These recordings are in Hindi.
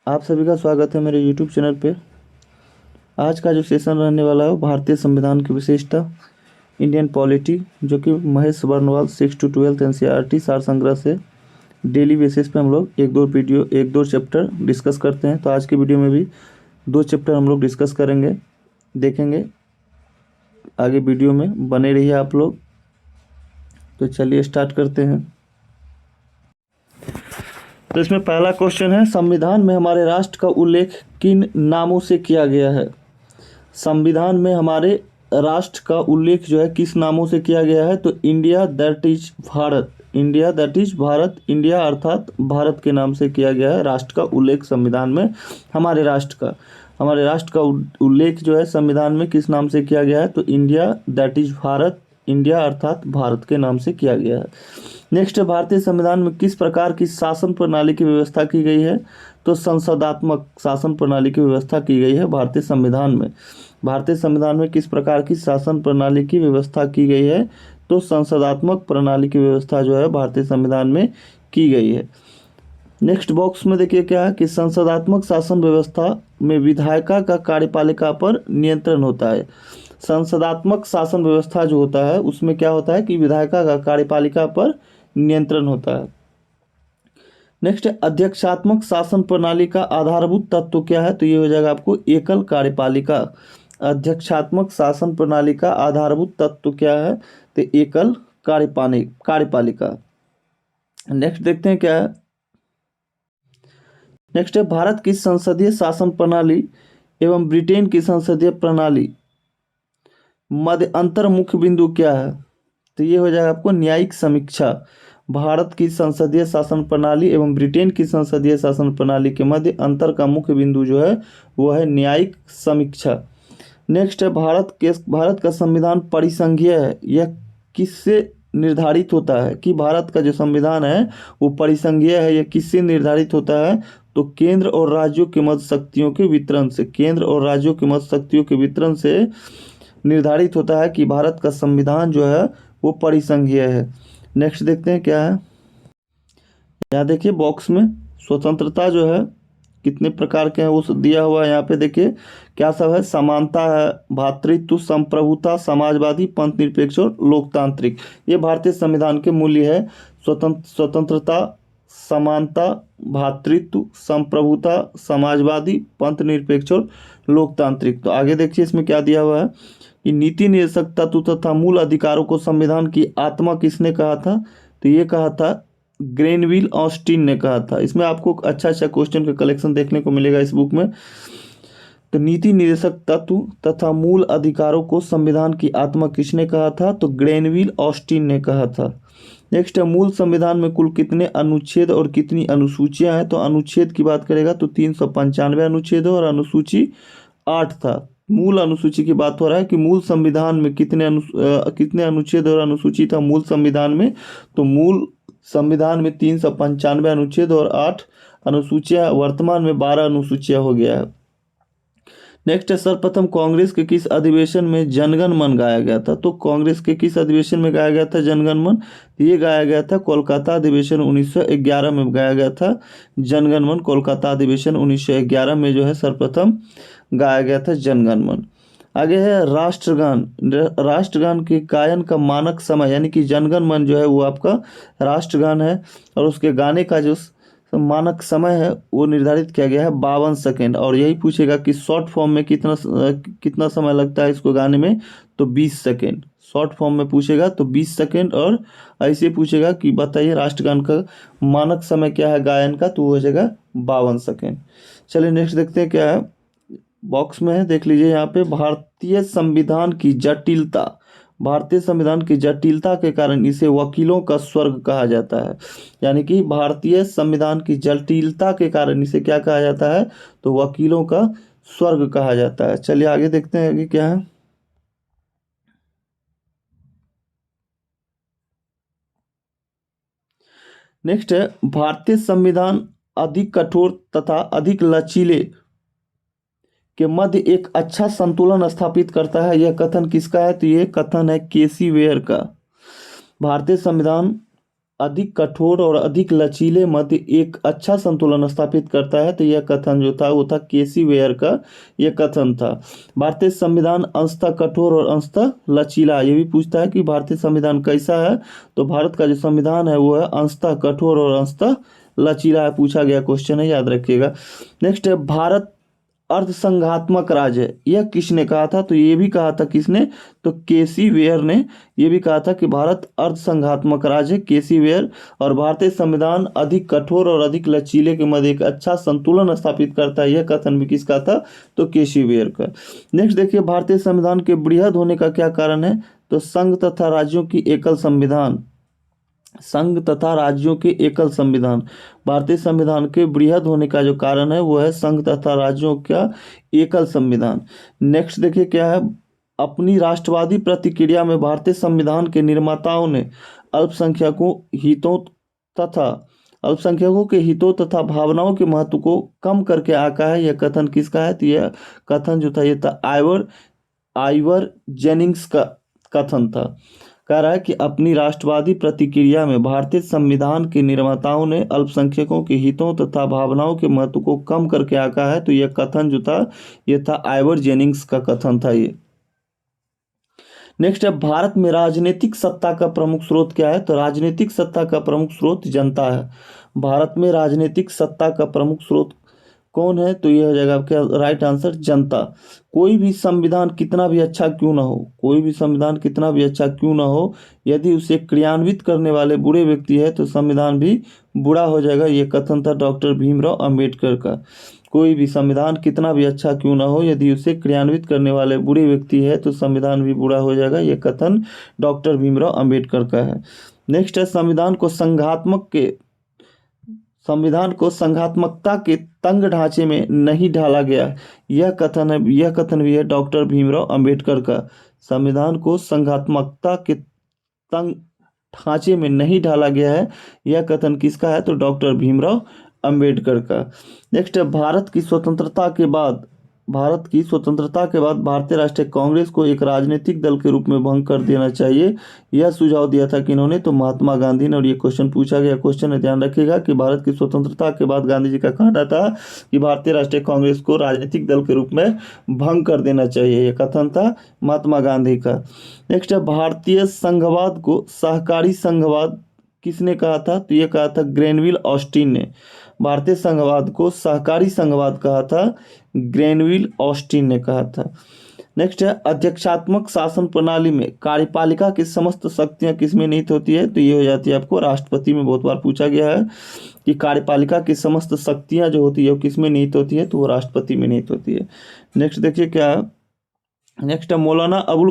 आप सभी का स्वागत है मेरे YouTube चैनल पे। आज का जो सेशन रहने वाला है वो भारतीय संविधान की विशेषता, इंडियन पॉलिटी, जो कि महेश वर्णवाल 6 to 12 NCERT सार संग्रह से डेली बेसिस पे हम लोग एक दो चैप्टर डिस्कस करते हैं। तो आज की वीडियो में भी 2 चैप्टर हम लोग डिस्कस करेंगे, देखेंगे। आगे वीडियो में बने रहिए आप लोग। तो चलिए स्टार्ट करते हैं। तो इसमें पहला क्वेश्चन है, संविधान में हमारे राष्ट्र का उल्लेख किन नामों से किया गया है? संविधान में हमारे राष्ट्र का उल्लेख जो है किस नामों से किया गया है? तो India that is Bharat, India that is Bharat, India अर्थात भारत के नाम से किया गया है राष्ट्र का उल्लेख संविधान में। हमारे राष्ट्र का उल्लेख जो है संविधान में किस नाम से किया गया है? तो India that is Bharat, India अर्थात भारत के नाम से किया गया है। नेक्स्ट है, भारतीय संविधान में किस प्रकार की शासन प्रणाली की व्यवस्था की गई है? तो संसदात्मक शासन प्रणाली की व्यवस्था की गई है भारतीय संविधान में। भारतीय संविधान में किस प्रकार की शासन प्रणाली की व्यवस्था की गई है? तो संसदात्मक प्रणाली की व्यवस्था जो है भारतीय संविधान में की गई है। नेक्स्ट बॉक्स में देखिए क्या है कि संसदात्मक शासन व्यवस्था में विधायिका का कार्यपालिका पर नियंत्रण होता है। संसदात्मक शासन व्यवस्था जो होता है उसमें क्या होता है कि विधायिका का कार्यपालिका पर नियंत्रण होता है। नेक्स्ट है, अध्यक्षात्मक शासन प्रणाली का आधारभूत तत्व क्या है? तो ये हो जाएगा आपको एकल कार्यपालिका। अध्यक्षात्मक शासन प्रणाली का आधारभूत तत्व क्या है? तो एकल कार्यपालिका। नेक्स्ट देखते हैं क्या है। नेक्स्ट है, भारत की संसदीय शासन प्रणाली एवं ब्रिटेन की संसदीय प्रणाली मध्य अंतर मुख्य बिंदु क्या है? तो ये हो जाएगा आपको न्यायिक समीक्षा। भारत की संसदीय शासन प्रणाली एवं ब्रिटेन की संसदीय शासन प्रणाली के मध्य अंतर का मुख्य बिंदु जो है वो है न्यायिक समीक्षा। नेक्स्ट है, भारत का संविधान परिसंघीय है, यह किससे निर्धारित होता है? कि भारत का जो संविधान है वो परिसंघीय है, यह किससे निर्धारित होता है? तो केंद्र और राज्यों के मध्य शक्तियों के वितरण से, केंद्र और राज्यों के मध्य शक्तियों के वितरण से निर्धारित होता है कि भारत का संविधान जो है वो परिसंघीय है। नेक्स्ट देखते हैं क्या है। यहाँ देखिए बॉक्स में स्वतंत्रता जो है कितने प्रकार के हैं वो दिया हुआ है। यहाँ पे देखिए क्या सब है, समानता है, भ्रातृत्व, संप्रभुता, समाजवादी, पंथ निरपेक्ष और लोकतांत्रिक। ये भारतीय संविधान के मूल्य है। स्वतंत्रता, समानता, भ्रातृत्व, संप्रभुता, समाजवादी, पंथ निरपेक्ष और लोकतांत्रिक। तो आगे देखिए इसमें क्या दिया हुआ है कि नीति निर्देशक तत्व तथा मूल अधिकारों को संविधान की आत्मा किसने कहा था? तो ये कहा था ग्रेनविल ऑस्टिन ने कहा था। इसमें आपको अच्छा क्वेश्चन का कलेक्शन देखने को मिलेगा इस बुक में। तो नीति निर्देशक तत्व तथा मूल अधिकारों को संविधान की आत्मा किसने कहा था? तो ग्रेनविल ऑस्टिन ने कहा था। नेक्स्ट है, मूल संविधान में कुल कितने अनुच्छेद और कितनी अनुसूचियां हैं? तो अनुच्छेद की बात करेगा तो 395 अनुच्छेद है और अनुसूची 8 था। मूल अनुसूची की बात हो रहा है कि मूल संविधान में कितने अनुच्छेद और अनुसूची था मूल संविधान में? तो मूल संविधान में 395 अनुच्छेद और 8 अनुसूचियां, वर्तमान में 12 अनुसूचियां हो गया है। नेक्स्ट है, सर्वप्रथम कांग्रेस के किस अधिवेशन में जनगण मन गाया गया था? तो कांग्रेस के किस अधिवेशन में गाया गया था जनगण मन? ये गाया गया था कोलकाता अधिवेशन 1911 में गाया गया था जनगण मन। कोलकाता अधिवेशन 1911 में जो है सर्वप्रथम गाया गया था जनगण मन। आगे है राष्ट्रगान। राष्ट्रगान के गायन का मानक समय, यानी कि जनगण मन जो है वो आपका राष्ट्रगान है और उसके गाने का जो मानक समय है वो निर्धारित किया गया है 52 सेकेंड। और यही पूछेगा कि शॉर्ट फॉर्म में कितना समय लगता है इसको गाने में? तो 20 सेकेंड। शॉर्ट फॉर्म में पूछेगा तो 20 सेकेंड, और ऐसे पूछेगा कि बताइए राष्ट्रगान का मानक समय क्या है गायन का? तो वो हो जाएगा 52 सेकेंड। चलिए नेक्स्ट देखते हैं क्या है। बॉक्स में है, देख लीजिए यहाँ पे, भारतीय संविधान की जटिलता। भारतीय संविधान की जटिलता के कारण इसे वकीलों का स्वर्ग कहा जाता है। यानी कि भारतीय संविधान की जटिलता के कारण इसे क्या कहा जाता है? तो वकीलों का स्वर्ग कहा जाता है। चलिए आगे देखते हैं कि क्या है। नेक्स्ट है, भारतीय संविधान अधिक कठोर तथा अधिक लचीले के मध्य एक अच्छा संतुलन स्थापित करता है। यह कथन किसका है? तो ये कथन है केसी वेयर का। भारतीय संविधान अधिक कठोर और अधिक लचीले मध्य एक अच्छा संतुलन स्थापित करता है। तो यह कथन जो था वो था केसी वेयर का यह कथन था। भारतीय संविधान अंशतः कठोर और अंशतः लचीला, ये भी पूछता है कि भारतीय संविधान कैसा है। तो भारत का जो संविधान है वो है अंशतः कठोर और अंशतः लचीला है, पूछा गया क्वेश्चन है, याद रखिएगा। नेक्स्ट है भारत अर्धसंघात्मक राज्य है, यह किसने कहा था? तो ये भी कहा था किसने? तो केसी वेयर ने ये भी कहा था कि भारत अर्धसंघात्मक राज्य है, केसी वेयर। और भारतीय संविधान अधिक कठोर और अधिक लचीले के मध्य एक अच्छा संतुलन स्थापित करता है, यह कथन भी किसका था? तो केसी वेयर का। नेक्स्ट देखिए, भारतीय संविधान के बृहद होने का क्या कारण है? तो संघ तथा राज्यों की एकल संविधान, संघ तथा राज्यों के एकल संविधान। भारतीय संविधान के बृहद होने का जो कारण है वो है संघ तथा राज्यों का एकल संविधान। नेक्स्ट देखिए क्या है, अपनी राष्ट्रवादी प्रतिक्रिया में भारतीय संविधान के निर्माताओं ने अल्पसंख्यकों के हितों तथा भावनाओं के महत्व को कम करके आंका है, यह कथन किसका है? तो यह कथन जो था ये था आइवर जेनिंग्स का कथन था। कह रहा है कि अपनी राष्ट्रवादी प्रतिक्रिया में भारतीय संविधान के निर्माताओं ने अल्पसंख्यकों के हितों तथा भावनाओं के महत्व को कम करके आंका है। तो यह कथन जो था यह था आइवर जेनिंग्स का कथन था ये। नेक्स्ट है, भारत में राजनीतिक सत्ता का प्रमुख स्रोत क्या है? तो राजनीतिक सत्ता का प्रमुख स्रोत जनता है। भारत में राजनीतिक सत्ता का प्रमुख स्रोत कौन है? तो यह हो जाएगा आपका राइट आंसर, जनता। कोई भी संविधान कितना भी अच्छा क्यों ना हो, कोई भी संविधान कितना भी अच्छा क्यों ना हो, यदि उसे क्रियान्वित करने वाले बुरे व्यक्ति है तो संविधान भी बुरा हो जाएगा, यह कथन था डॉक्टर भीमराव अंबेडकर का। कोई भी संविधान कितना भी अच्छा क्यों ना हो, यदि उसे क्रियान्वित करने वाले बुरे व्यक्ति है तो संविधान भी बुरा हो जाएगा, यह कथन डॉक्टर भीमराव अंबेडकर का है। नेक्स्ट है, संविधान को संघात्मकता के तंग ढांचे में नहीं ढाला गया, यह कथन भी है डॉक्टर भीमराव अंबेडकर का। संविधान को संघात्मकता के तंग ढांचे में नहीं ढाला गया है, यह कथन किसका है? तो डॉक्टर भीमराव अंबेडकर का। नेक्स्ट है, भारत की स्वतंत्रता के बाद भारतीय राष्ट्रीय कांग्रेस को एक राजनीतिक दल के रूप में भंग कर देना चाहिए, यह सुझाव दिया था किन्होंने? तो महात्मा गांधी ने। और ये क्वेश्चन पूछा गया क्वेश्चन है, ध्यान रखिएगा कि भारत की स्वतंत्रता के बाद गांधी जी का कहना था कि भारतीय राष्ट्रीय कांग्रेस को राजनीतिक दल के रूप में भंग कर देना चाहिए, यह कथन था महात्मा गांधी का। नेक्स्ट है, भारतीय संघवाद को सहकारी संघवाद किसने कहा था? तो ये कहा था ग्रेनविल ऑस्टिन ने। भारतीय संघवाद को सहकारी संघवाद कहा था ग्रेनविल ऑस्टिन ने कहा था। नेक्स्ट है, अध्यक्षात्मक शासन प्रणाली में कार्यपालिका की समस्त शक्तियां किसमें निहित होती है? तो ये हो जाती है आपको राष्ट्रपति में। बहुत बार पूछा गया है कि कार्यपालिका की समस्त शक्तियां जो होती है वो किसमें निहित होती है? तो वो राष्ट्रपति में निहित होती है। नेक्स्ट देखिए क्या है, नेक्स्ट है, मौलाना अबुल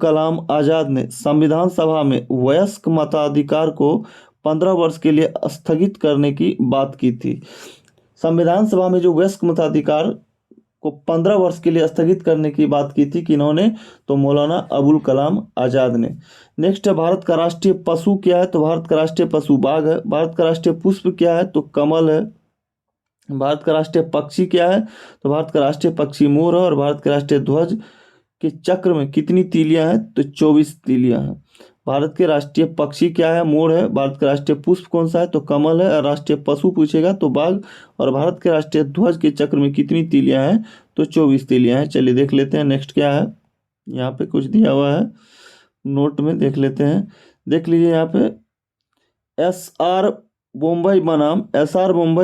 कलाम आज़ाद ने संविधान सभा में वयस्क मताधिकार को 15 वर्ष के लिए स्थगित करने की बात की थी। संविधान सभा में जो वयस्क मताधिकार को 15 वर्ष के लिए स्थगित करने की बात की थी किन्होंने? तो मौलाना अबुल कलाम आज़ाद ने। नेक्स्ट है, भारत का राष्ट्रीय पशु क्या है? तो भारत का राष्ट्रीय पशु बाघ है। भारत का राष्ट्रीय पुष्प क्या है? तो कमल है। भारत का राष्ट्रीय पक्षी क्या है? तो भारत का राष्ट्रीय पक्षी मोर है। और भारत के राष्ट्रीय ध्वज के चक्र में कितनी तीलियां हैं? तो 24 तीलियां हैं। भारत के राष्ट्रीय पक्षी क्या है? मोर है। भारत का राष्ट्रीय पुष्प कौन सा है? तो कमल है। और राष्ट्रीय पशु पूछेगा तो बाघ। और भारत के राष्ट्रीय ध्वज के चक्र में कितनी तीलियां हैं? तो 24 तीलियां हैं। चलिए देख लेते हैं नेक्स्ट क्या है। यहाँ पे कुछ दिया हुआ है नोट में, देख लेते हैं। देख लीजिए यहाँ पे, एसआर मुंबई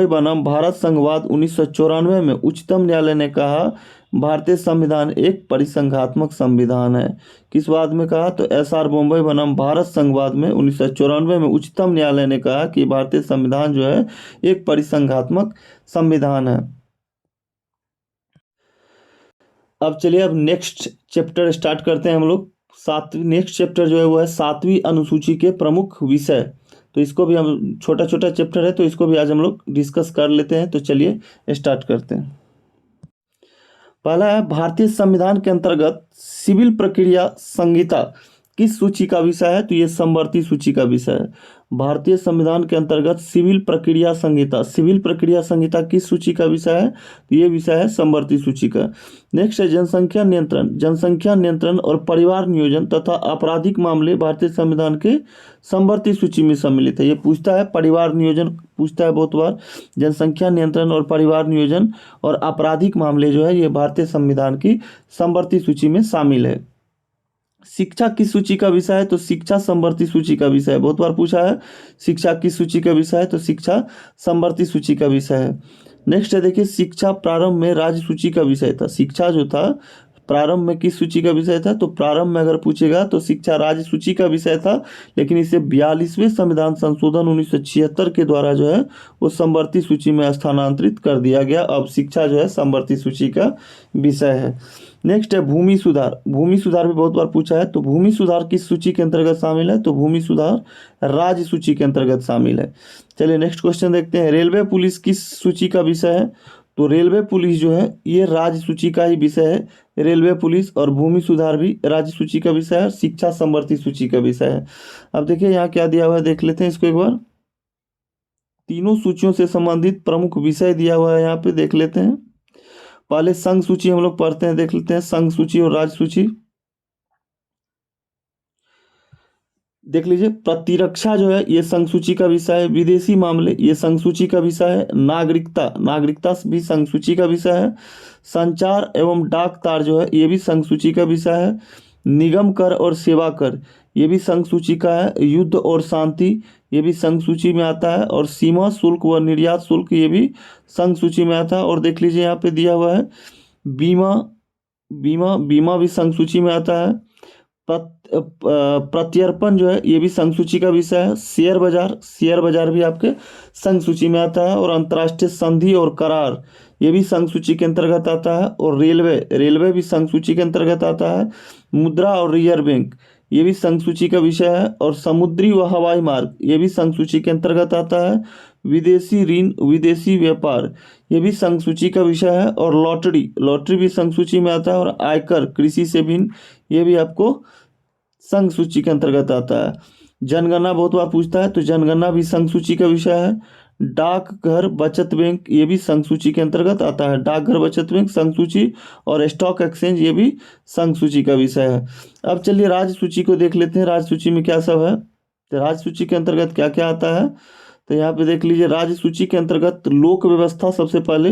बनाम भारत संघवाद 1994 में उच्चतम न्यायालय ने कहा भारतीय संविधान एक परिसंघात्मक संविधान है। किस वाद में कहा? तो एसआर मुंबई बनाम भारत संघवाद में 1994 में उच्चतम न्यायालय ने कहा कि भारतीय संविधान जो है एक परिसंघात्मक संविधान है। अब चलिए अब नेक्स्ट चैप्टर स्टार्ट करते हैं हम लोग। नेक्स्ट चैप्टर जो है वो है 7वीं अनुसूची के प्रमुख विषय। तो इसको भी हम, छोटा छोटा चैप्टर है तो इसको भी आज हम लोग डिस्कस कर लेते हैं। तो चलिए स्टार्ट करते हैं। पहला है, भारतीय संविधान के अंतर्गत सिविल प्रक्रिया संहिता किस सूची का विषय है? तो ये समवर्ती सूची का विषय है। भारतीय संविधान के अंतर्गत सिविल प्रक्रिया संहिता, सिविल प्रक्रिया संहिता किस सूची का विषय है? तो ये विषय है समवर्ती सूची का। नेक्स्ट है जनसंख्या नियंत्रण, जनसंख्या नियंत्रण और परिवार नियोजन तथा आपराधिक मामले भारतीय संविधान के समवर्ती सूची में सम्मिलित है। ये पूछता है, परिवार नियोजन पूछता है बहुत बार, जनसंख्या नियंत्रण और परिवार नियोजन और आपराधिक मामले जो है ये भारतीय संविधान की समवर्ती सूची में शामिल है। शिक्षा किस सूची का विषय है? तो शिक्षा समवर्ती सूची का विषय है। बहुत बार पूछा है, शिक्षा किस सूची का विषय है? तो शिक्षा समवर्ती सूची का विषय है। नेक्स्ट है देखिए, शिक्षा प्रारंभ में राज्य सूची का विषय था। शिक्षा जो था प्रारंभ में किस सूची का विषय था? तो प्रारंभ में अगर पूछेगा तो शिक्षा राज्य सूची का विषय था, लेकिन इसे 42वें संविधान संशोधन 1976 के द्वारा जो है वो समवर्ती सूची में स्थानांतरित कर दिया गया। अब शिक्षा जो है समवर्ती सूची का विषय है। नेक्स्ट है भूमि सुधार, भूमि सुधार भी बहुत बार पूछा है। तो भूमि सुधार किस सूची के अंतर्गत शामिल है? तो भूमि सुधार राज्य सूची के अंतर्गत शामिल है। चलिए नेक्स्ट क्वेश्चन देखते हैं, रेलवे पुलिस किस सूची का विषय है? तो रेलवे पुलिस जो है ये राज्य सूची का ही विषय है। रेलवे पुलिस और भूमि सुधार भी राज्य सूची का विषय है। शिक्षा समवर्ती सूची का विषय है। अब देखिए यहाँ क्या दिया हुआ है, देख लेते हैं इसको एक बार। तीनों सूचियों से संबंधित प्रमुख विषय दिया हुआ है, यहाँ पे देख लेते हैं। पहले संघ सूची हम लोग पढ़ते हैं, देख लेते हैं संघ सूची और राज्य सूची। देख लीजिए, प्रतिरक्षा जो है ये संघ सूची का विषय है। विदेशी मामले ये संघ सूची का विषय है। नागरिकता, नागरिकता भी संघ सूची का विषय है। संचार एवं डाक तार जो है ये भी संघ सूची का विषय है। निगम कर और सेवा कर ये भी संघ सूची का है। युद्ध और शांति ये भी संघ सूची में आता है। और सीमा शुल्क व निर्यात शुल्क ये भी संघ सूची में आता है। और देख लीजिए यहाँ पे दिया हुआ है बीमा, बीमा भी संघ सूची में आता है। प्रत्यर्पण जो है ये भी संघ सूची का विषय है। शेयर बाजार, शेयर बाजार भी आपके संघ सूची में आता है। और अंतर्राष्ट्रीय संधि और करार ये भी संघ सूची के अंतर्गत आता है। और रेलवे, रेलवे भी संघ सूची के अंतर्गत आता है। मुद्रा और रिजर्व बैंक ये भी संघ सूची का विषय है। और समुद्री व हवाई मार्ग ये भी संघ सूची के अंतर्गत आता है। विदेशी ऋण, विदेशी व्यापार ये भी संघ सूची का विषय है। और लॉटरी, लॉटरी भी संघ सूची में आता है। और आयकर, कृषि से भिन्न ये भी आपको संघ सूची के अंतर्गत आता है। जनगणना बहुत बार पूछता है, तो जनगणना भी संघ सूची का विषय है। डाकघर बचत बैंक ये भी संघ सूची के अंतर्गत आता है। डाकघर बचत बैंक संघ सूची। और स्टॉक एक्सचेंज ये भी संघ सूची का विषय है। अब चलिए राज्य सूची को देख लेते हैं, राज्य सूची में क्या सब है। तो राज्य सूची के अंतर्गत क्या क्या आता है? तो यहाँ पे देख लीजिए, राज्य सूची के अंतर्गत लोक व्यवस्था, सबसे पहले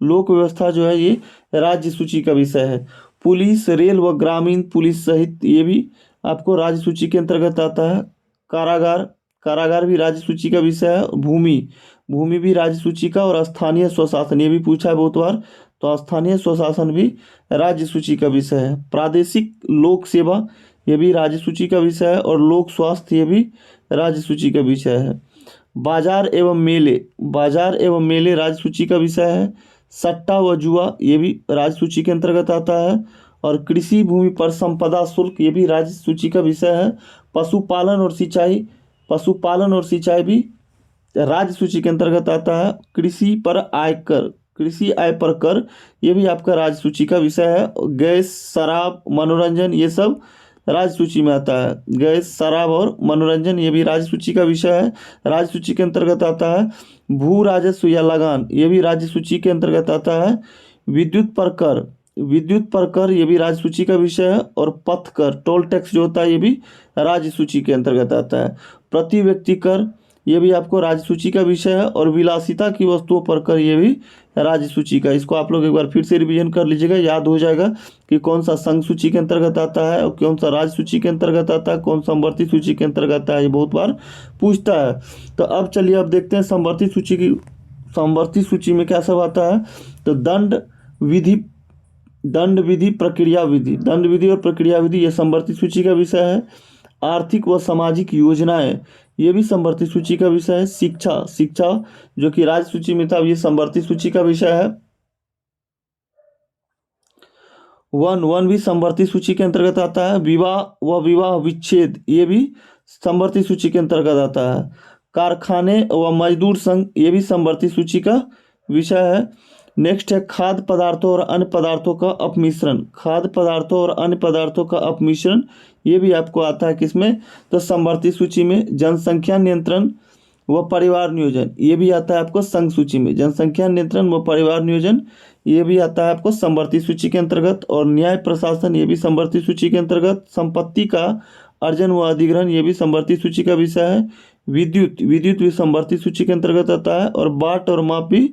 लोक व्यवस्था जो है ये राज्य सूची का विषय है। पुलिस, रेल व ग्रामीण पुलिस सहित ये भी आपको राज्य सूची के अंतर्गत आता है। कारागार, कारागार भी राज्य सूची का विषय है। भूमि, भूमि भी राज्य सूची का। और स्थानीय स्वशासन ये भी पूछा है बहुत बार, तो स्थानीय स्वशासन भी राज्य सूची का विषय है। प्रादेशिक लोक सेवा ये भी राज्य सूची का विषय है। और लोक स्वास्थ्य ये भी राज्य सूची का विषय है। बाजार एवं मेले, बाजार एवं मेले राज्य सूची का विषय है। सट्टा व जुआ ये भी राज्य सूची के अंतर्गत आता है। और कृषि भूमि पर संपदा शुल्क ये भी राज्य सूची का विषय है। पशुपालन और सिंचाई, पशुपालन और सिंचाई भी राज्य सूची के अंतर्गत आता है। कृषि पर आयकर, कृषि आय पर कर ये भी आपका राज्य सूची का विषय है। गैस, शराब, मनोरंजन ये सब राज्य सूची में आता है। गैस, शराब और मनोरंजन ये भी राज्य सूची का विषय है, राज्य सूची के अंतर्गत आता है। भू राजस्व या लगान ये भी राज्य सूची के अंतर्गत आता है। विद्युत पर कर, विद्युत पर कर ये भी राज्य सूची का विषय है। और पथ कर, टोल टैक्स जो होता है ये भी राज्य सूची के अंतर्गत आता है। प्रति व्यक्ति कर ये भी आपको राज्य सूची का विषय है। और विलासिता की वस्तुओं पर कर ये भी राज्य सूची का। इसको आप लोग एक बार फिर से रिवीजन कर लीजिएगा, याद हो जाएगा कि कौन सा संघ सूची के अंतर्गत आता है और कौन सा राज्य सूची के अंतर्गत आता है, कौन समवर्ती सूची के अंतर्गत आता है, ये बहुत बार पूछता है। तो अब चलिए अब देखते हैं समवर्ती सूची की, समवर्ती सूची में क्या सब आता है। तो दंड विधि, दंड विधि, प्रक्रिया विधि, दंड विधि और प्रक्रिया विधि ये समवर्ती सूची का विषय है। आर्थिक व सामाजिक योजनाएं ये भी समवर्ती सूची का विषय है। शिक्षा, शिक्षा जो कि राज्य सूची में था ये समवर्ती सूची का विषय है। वन भी समवर्ती सूची के अंतर्गत आता है। विवाह व विवाह विच्छेद ये भी समवर्ती सूची के अंतर्गत आता है। कारखाने व मजदूर संघ ये भी समवर्ती सूची का विषय है। नेक्स्ट है खाद्य पदार्थों और अन्य पदार्थों का अपमिश्रण, खाद्य पदार्थों और अन्य पदार्थों का अपमिश्रण ये भी आपको आता है किसमें, तो समवर्ती सूची में। जनसंख्या नियंत्रण व परिवार नियोजन, ये भी आता है आपको संघ सूची में। जनसंख्या नियंत्रण व परिवार नियोजन, ये भी आता है आपको समवर्ती सूची के अंतर्गत। और न्याय प्रशासन, ये भी समवर्ती सूची के अंतर्गत। संपत्ति का अर्जन व अधिग्रहण, ये भी समवर्ती सूची का विषय है। विद्युत विद्युत भी समवर्ती सूची के अंतर्गत आता है। और बाट और माप भी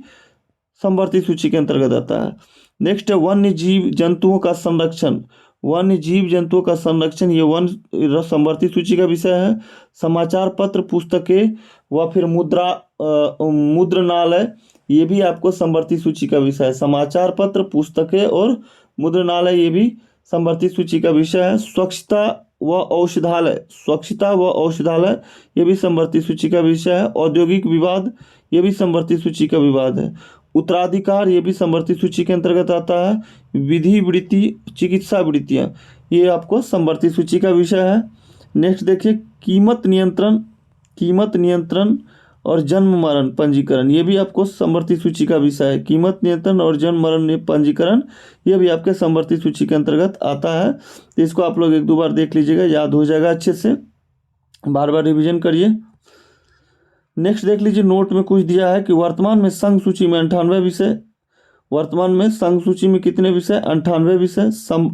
समवर्ती सूची के अंतर्गत आता है। नेक्स्ट है वन्य जीव जंतुओं का संरक्षण। वन्य जीव जंतुओं का संरक्षण, ये वन समवर्ती सूची का विषय है। समाचार पत्र, पुस्तकें व फिर मुद्रणालय, ये भी आपको समवर्ती सूची का विषय है। समाचार पत्र, पुस्तकें और मुद्रणालय, ये भी समवर्ती सूची का विषय है। स्वच्छता व औषधालय, स्वच्छता व औषधालय, ये भी समवर्ती सूची का विषय है। औद्योगिक विवाद, ये भी समवर्ती सूची का विवाद है। उत्तराधिकार, ये भी समवर्ती सूची के अंतर्गत आता है। विधि वृत्ति, चिकित्सा वृत्तियाँ, ये आपको समवर्ती सूची का विषय है। नेक्स्ट देखिए कीमत नियंत्रण और जन्म मरण पंजीकरण, ये भी आपको समवर्ती सूची का विषय है। कीमत नियंत्रण और जन्म मरण पंजीकरण, ये भी आपके समवर्ती सूची के अंतर्गत आता है। तो इसको आप लोग एक दो बार देख लीजिएगा, याद हो जाएगा अच्छे से, बार बार रिवीजन करिए। नेक्स्ट देख लीजिए, नोट में कुछ दिया है कि वर्तमान में संघ सूची में 98 विषय, वर्तमान में संघ सूची में कितने विषय, 98 विषय।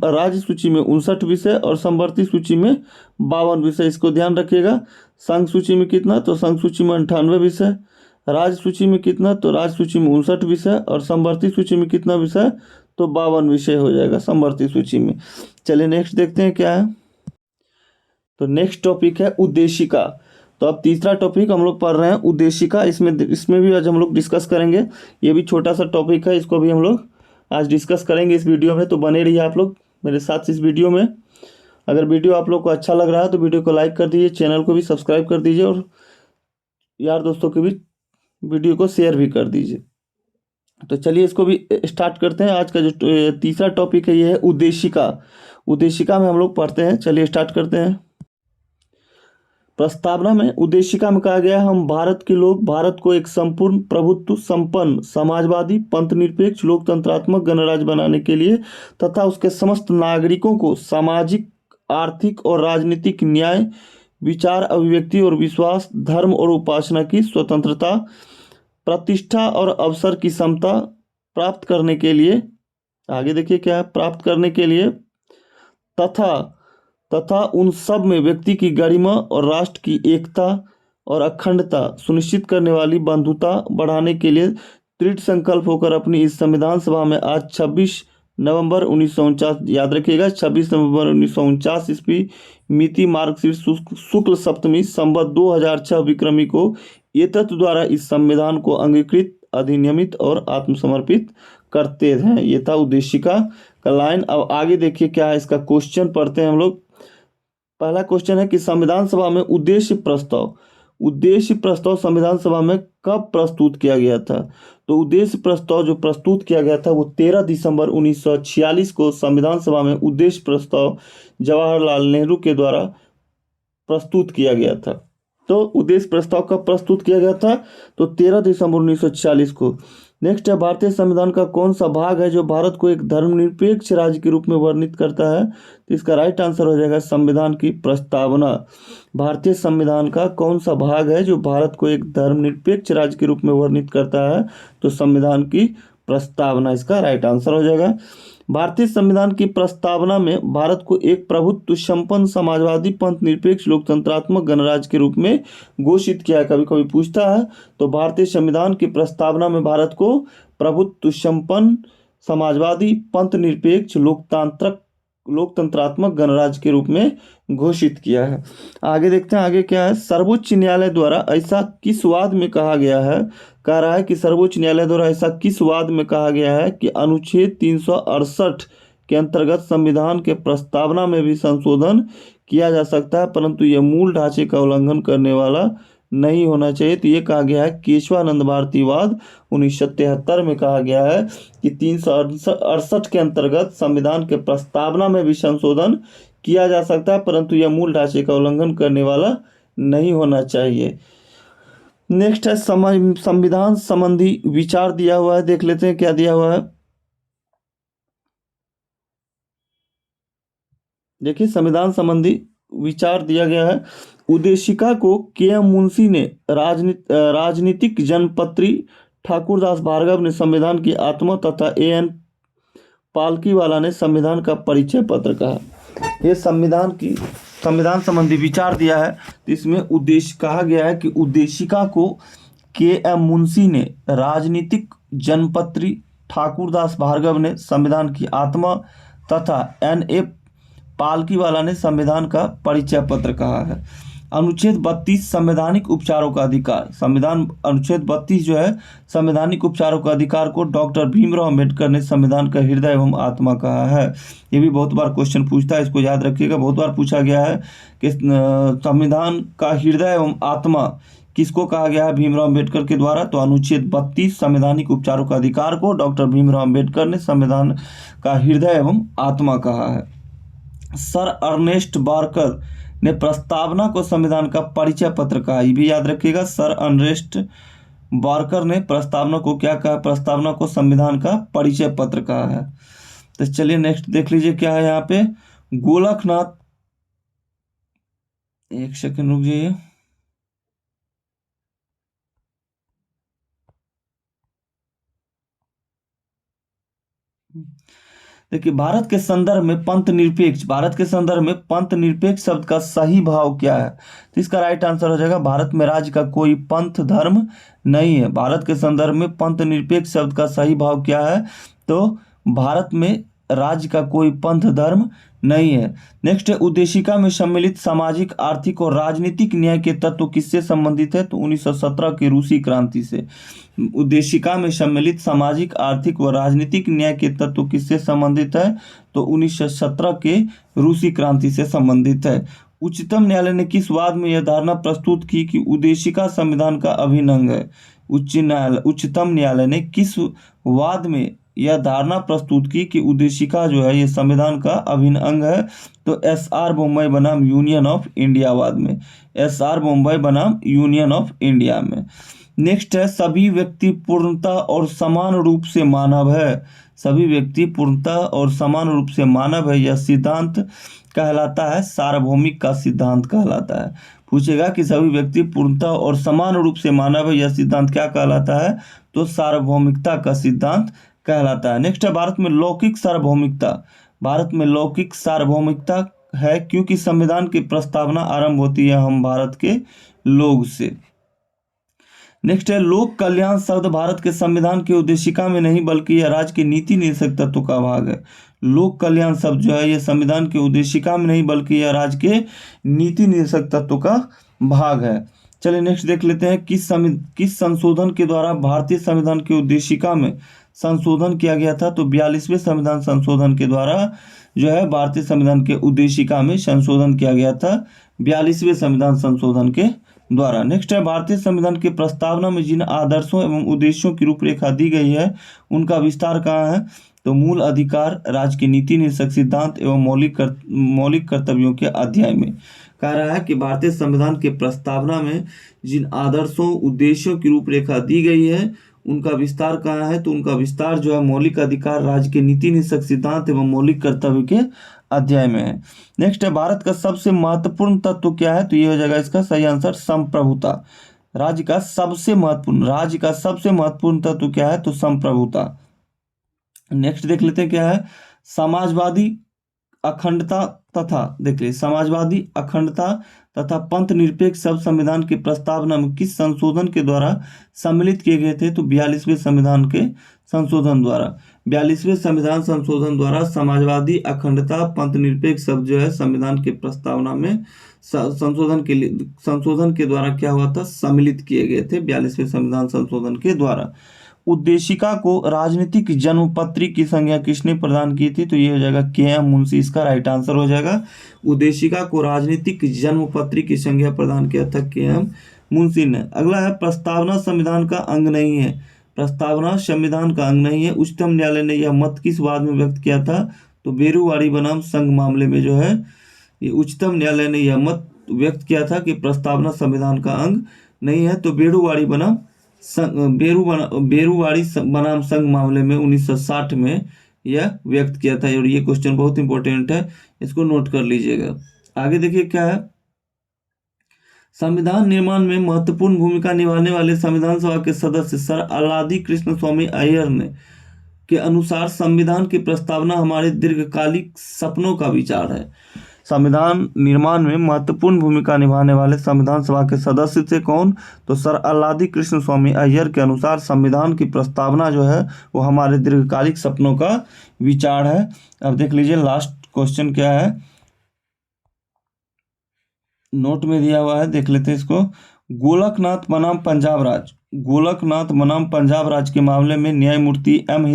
राज्य सूची में 59 विषय और समवर्ती सूची में 52 विषय। इसको ध्यान रखिएगा। संघ सूची में कितना, तो संघ सूची में 98 विषय। राज्य सूची में कितना, तो राज्य सूची में 59 विषय। और समवर्ती सूची में कितना विषय, तो 52 विषय हो जाएगा समवर्ती सूची में। चलिए नेक्स्ट देखते हैं क्या है। तो नेक्स्ट टॉपिक है उद्देशिका। तो अब तीसरा टॉपिक हम लोग पढ़ रहे हैं उद्देशिका। इसमें भी आज हम लोग डिस्कस करेंगे। ये भी छोटा सा टॉपिक है, इसको भी हम लोग आज डिस्कस करेंगे इस वीडियो में। तो बने रहिए आप लोग मेरे साथ इस वीडियो में। अगर वीडियो आप लोग को अच्छा लग रहा है तो वीडियो को लाइक कर दीजिए, चैनल को भी सब्सक्राइब कर दीजिए और यार दोस्तों के भी वीडियो को शेयर भी कर दीजिए। तो चलिए इसको भी स्टार्ट करते हैं। आज का जो तीसरा टॉपिक है ये है उद्देशिका। उद्देशिका में हम लोग पढ़ते हैं, चलिए स्टार्ट करते हैं। प्रस्तावना में उद्देशिका में कहा गया है, हम भारत के लोग भारत को एक संपूर्ण प्रभुत्व संपन्न समाजवादी पंथनिरपेक्ष लोकतंत्रात्मक गणराज्य बनाने के लिए तथा उसके समस्त नागरिकों को सामाजिक आर्थिक और राजनीतिक न्याय, विचार अभिव्यक्ति और विश्वास, धर्म और उपासना की स्वतंत्रता, प्रतिष्ठा और अवसर की समता प्राप्त करने के लिए, आगे देखिए क्या है, प्राप्त करने के लिए तथा उन सब में व्यक्ति की गरिमा और राष्ट्र की एकता और अखंडता सुनिश्चित करने वाली बंधुता बढ़ाने के लिए दृढ़ संकल्प होकर अपनी इस संविधान सभा में आज 26 नवंबर 1949, याद रखिएगा 26 नवंबर 1949 ईस्वी मिति मार्गशीर्ष शुक्ल सप्तमी संवत 2006 विक्रमी को ये तत्व द्वारा इस संविधान को अंगीकृत, अधिनियमित और आत्मसमर्पित करते हैं। ये था उद्देशिका का लाइन। अब आगे देखिए क्या है, इसका क्वेश्चन पढ़ते हैं हम लोग। पहला क्वेश्चन है कि संविधान सभा में उद्देश्य प्रस्ताव संविधान सभा में कब प्रस्तुत किया गया था। तो उद्देश्य प्रस्ताव जो प्रस्तुत किया गया था वो 13 दिसंबर 1946 को संविधान सभा में उद्देश्य प्रस्ताव जवाहरलाल नेहरू के द्वारा प्रस्तुत किया गया था। तो उद्देश्य प्रस्ताव कब प्रस्तुत किया गया था, तो 13 दिसंबर 1946 को। नेक्स्ट है, भारतीय संविधान का कौन सा भाग है जो भारत को एक धर्मनिरपेक्ष राज्य के रूप में वर्णित करता है। तो इसका राइट आंसर हो जाएगा संविधान की प्रस्तावना। भारतीय संविधान का कौन सा भाग है जो भारत को एक धर्मनिरपेक्ष राज्य के रूप में वर्णित करता है, तो संविधान की प्रस्तावना इसका राइट आंसर हो जाएगा। भारतीय संविधान की प्रस्तावना में भारत को एक प्रभुत्व संपन्न समाजवादी पंथ निरपेक्ष लोकतंत्रात्मक गणराज्य के रूप में घोषित किया है। कभी कभी पूछता है, तो भारतीय संविधान की प्रस्तावना में भारत को प्रभुत्व संपन्न समाजवादी पंथ निरपेक्ष लोकतंत्रात्मक गणराज्य के रूप में घोषित किया है। आगे देखते हैं आगे क्या है। सर्वोच्च न्यायालय द्वारा ऐसा किस वाद में कहा गया है, कह रहा है कि सर्वोच्च न्यायालय द्वारा ऐसा किस वाद में कहा गया है कि अनुच्छेद 368 के अंतर्गत संविधान के प्रस्तावना में भी संशोधन किया जा सकता है, परंतु यह मूल ढांचे का उल्लंघन करने वाला नहीं होना चाहिए। तो ये कहा गया है केशवानंद भारती वाद 1973 में कहा गया है कि 368 के अंतर्गत संविधान के प्रस्तावना में भी संशोधन किया जा सकता है, परंतु यह मूल ढांचे का उल्लंघन करने वाला नहीं होना चाहिए। नेक्स्ट है संविधान संबंधी विचार दिया हुआ है, देख लेते हैं क्या दिया हुआ है। देखिए संविधान संबंधी विचार दिया गया है। उद्देशिका को के.एम. मुंशी ने राजनीतिक जनपत्री ठाकुरदास भार्गव ने संविधान की आत्मा तथा ए.एन. पालकीवाला ने संविधान का परिचय पत्र कहा। ये संविधान संबंधी विचार दिया है। तो इसमें उद्देश्य कहा गया है कि उद्देशिका को के.एम. मुंशी ने राजनीतिक जनपत्री ठाकुरदास भार्गव ने संविधान की आत्मा तथा N.A. पालकीवाला ने संविधान का परिचय पत्र कहा है। अनुच्छेद 32 संवैधानिक उपचारों का अधिकार, संविधान अनुच्छेद 32 जो है संवैधानिक उपचारों का अधिकार को डॉक्टर भीमराव अम्बेडकर ने संविधान का हृदय एवं आत्मा कहा है। ये भी बहुत बार क्वेश्चन पूछता है, इसको याद रखिएगा। बहुत बार पूछा गया है कि संविधान का हृदय एवं आत्मा किसको कहा गया है भीमराव अम्बेडकर के द्वारा। तो अनुच्छेद 32 संवैधानिक उपचारों का अधिकार को डॉक्टर भीमराव अम्बेडकर ने संविधान का हृदय एवं आत्मा कहा है। सर अर्नेस्ट बार्कर ने प्रस्तावना को संविधान का परिचय पत्र कहा। ये भी याद रखिएगा, सर अर्नेस्ट बार्कर ने प्रस्तावना को क्या कहा, प्रस्तावना को संविधान का परिचय पत्र कहा है। तो चलिए नेक्स्ट देख लीजिए क्या है यहाँ पे। गोलकनाथ, एक सेकंड रुक जाइए। देखिए भारत के संदर्भ में पंथ निरपेक्ष शब्द का सही भाव क्या है। तो इसका राइट आंसर हो जाएगा भारत में राज्य का कोई पंथ धर्म नहीं है। भारत के संदर्भ में पंथ निरपेक्ष शब्द का सही भाव क्या है, तो भारत में राज्य का कोई पंथ धर्म नहीं है। नेक्स्ट है उद्देशिका में सम्मिलित सामाजिक आर्थिक और राजनीतिक न्याय के तत्व किससे संबंधित है, तो 1917 की रूसी क्रांति से। उद्देशिका में सम्मिलित सामाजिक आर्थिक व राजनीतिक न्याय के तत्व किससे संबंधित है, तो 1917 के रूसी क्रांति से संबंधित है। उच्चतम न्यायालय ने किस वाद में यह धारणा प्रस्तुत की कि उद्देशिका संविधान का अभिन्न अंग है। उच्चतम न्यायालय ने किस वाद में यह धारणा प्रस्तुत की कि उद्देशिका जो है ये संविधान का अभिन्न अंग है, तो SR बोम्बे बनाम यूनियन ऑफ इंडिया वाद में, SR बोम्बे बनाम यूनियन ऑफ इंडिया में। नेक्स्ट है सभी व्यक्ति पूर्णतः और समान रूप से मानव है। सभी व्यक्ति पूर्णतः और समान रूप से मानव है, यह सिद्धांत कहलाता है सार्वभौमिक का सिद्धांत कहलाता है। पूछेगा कि सभी व्यक्ति पूर्णतः और समान रूप से मानव है, यह सिद्धांत क्या कहलाता है, तो सार्वभौमिकता का सिद्धांत कहलाता है। नेक्स्ट है भारत में लौकिक सार्वभौमिकता। भारत में लौकिक सार्वभौमिकता है क्योंकि संविधान की प्रस्तावना आरंभ होती है हम भारत के लोग से। नेक्स्ट है लोक कल्याण शब्द भारत के संविधान की उद्देशिका में नहीं बल्कि यह राज्य के नीति निर्देशक तत्व का भाग है। लोक कल्याण शब्द जो है ये संविधान की उद्देशिका में नहीं बल्कि यह राज्य के नीति निर्देशक तत्व का भाग है। चलिए नेक्स्ट देख लेते हैं किस संशोधन के द्वारा भारतीय संविधान की उद्देशिका में संशोधन किया गया था, तो 42वें संविधान संशोधन के द्वारा जो है भारतीय संविधान के उद्देशिका में संशोधन किया गया था, 42वें संविधान संशोधन के द्वारा। नेक्स्ट है भारतीय संविधान की प्रस्तावना में जिन आदर्शों एवं उद्देश्यों की रूपरेखा दी गई है उनका विस्तार कहाँ है, तो मूल अधिकार, राज्य की नीति निर्देशक सिद्धांत एवं मौलिक कर्तव्यों के अध्याय में। कह रहा है कि भारतीय संविधान के प्रस्तावना में जिन आदर्शों उद्देश्यों की रूपरेखा दी गई है उनका विस्तार कहाँ है, तो उनका विस्तार जो है मौलिक अधिकार, राज्य के नीति निर्देशक सिद्धांत एवं मौलिक कर्तव्य के अध्याय में है। नेक्स्ट है भारत का सबसे महत्वपूर्ण तत्व क्या है, तो ये हो जाएगा इसका सही आंसर संप्रभुता। राज्य का सबसे महत्वपूर्ण तत्व क्या है, तो संप्रभुता। नेक्स्ट देख लेते हैं क्या है समाजवादी अखंडता तथा पंथ निरपेक्ष शब्द संविधान की प्रस्तावना में किस संशोधन के द्वारा सम्मिलित किए गए थे, तो 42वें संविधान के संशोधन द्वारा। 42वें संविधान संशोधन द्वारा समाजवादी अखंडता पंथ निरपेक्ष शब्द जो है संविधान की प्रस्तावना में संशोधन के द्वारा क्या हुआ था, सम्मिलित किए गए थे 42वें संविधान संशोधन के द्वारा। उद्देशिका को राजनीतिक जन्मपत्री की संज्ञा किसने प्रदान की थी, तो ये हो जाएगा के.एम. मुंशी, इसका राइट आंसर हो जाएगा। उद्देशिका को राजनीतिक जन्मपत्री की संज्ञा प्रदान किया था के.एम. मुंशी ने। अगला है प्रस्तावना संविधान का अंग नहीं है। प्रस्तावना संविधान का अंग नहीं है। उच्चतम न्यायालय ने यह मत किस वाद में व्यक्त किया था, तो बेरूवाड़ी बनाम संघ मामले में जो है ये उच्चतम न्यायालय ने यह मत व्यक्त किया था कि प्रस्तावना संविधान का अंग नहीं है, तो बेरूवाड़ी बनाम संघ मामले में 1960 में यह व्यक्त किया था। और ये क्वेश्चन बहुत इंपॉर्टेंट है, इसको नोट कर लीजिएगा। आगे देखिए क्या है, संविधान निर्माण में महत्वपूर्ण भूमिका निभाने वाले संविधान सभा के सदस्य सर अलादी कृष्ण स्वामी अय्यर ने के अनुसार संविधान की प्रस्तावना हमारे दीर्घकालिक सपनों का विचार है। संविधान निर्माण में महत्वपूर्ण भूमिका निभाने वाले संविधान सभा के सदस्य थे कौन? तो सर अलादी कृष्ण स्वामी अय्यर के अनुसार संविधान की प्रस्तावना जो है वो हमारे दीर्घकालिक सपनों का विचार है। अब देख लीजिए लास्ट क्वेश्चन क्या है, नोट में दिया हुआ है, देख लेते हैं इसको। गोलकनाथ बनाम पंजाब राज्य, गोलकनाथ बनाम पंजाब राज्य के मामले में न्यायमूर्ति एम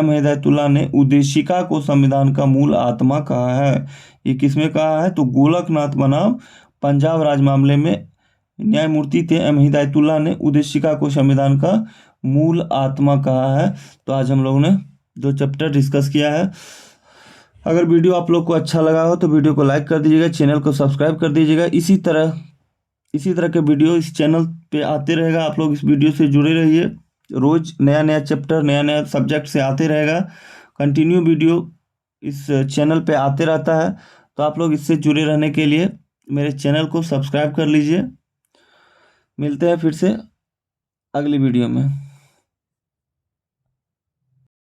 हिदायतुल्लाह ने उद्देशिका को संविधान का मूल आत्मा कहा है। ये किसमें कहा है? तो गोलकनाथ बनाम पंजाब राज्य मामले में न्यायमूर्ति थे एम हिदायतुल्लाह ने उद्देशिका को संविधान का मूल आत्मा कहा है। तो आज हम लोगों ने 2 चैप्टर डिस्कस किया है। अगर वीडियो आप लोग को अच्छा लगा हो तो वीडियो को लाइक कर दीजिएगा, चैनल को सब्सक्राइब कर दीजिएगा। इसी तरह के वीडियो इस चैनल पे आते रहेगा। आप लोग इस वीडियो से जुड़े रहिए, रोज नया नया चैप्टर नया नया सब्जेक्ट से आते रहेगा। कंटिन्यू वीडियो इस चैनल पे आते रहता है, तो आप लोग इससे जुड़े रहने के लिए मेरे चैनल को सब्सक्राइब कर लीजिए। मिलते हैं फिर से अगली वीडियो में।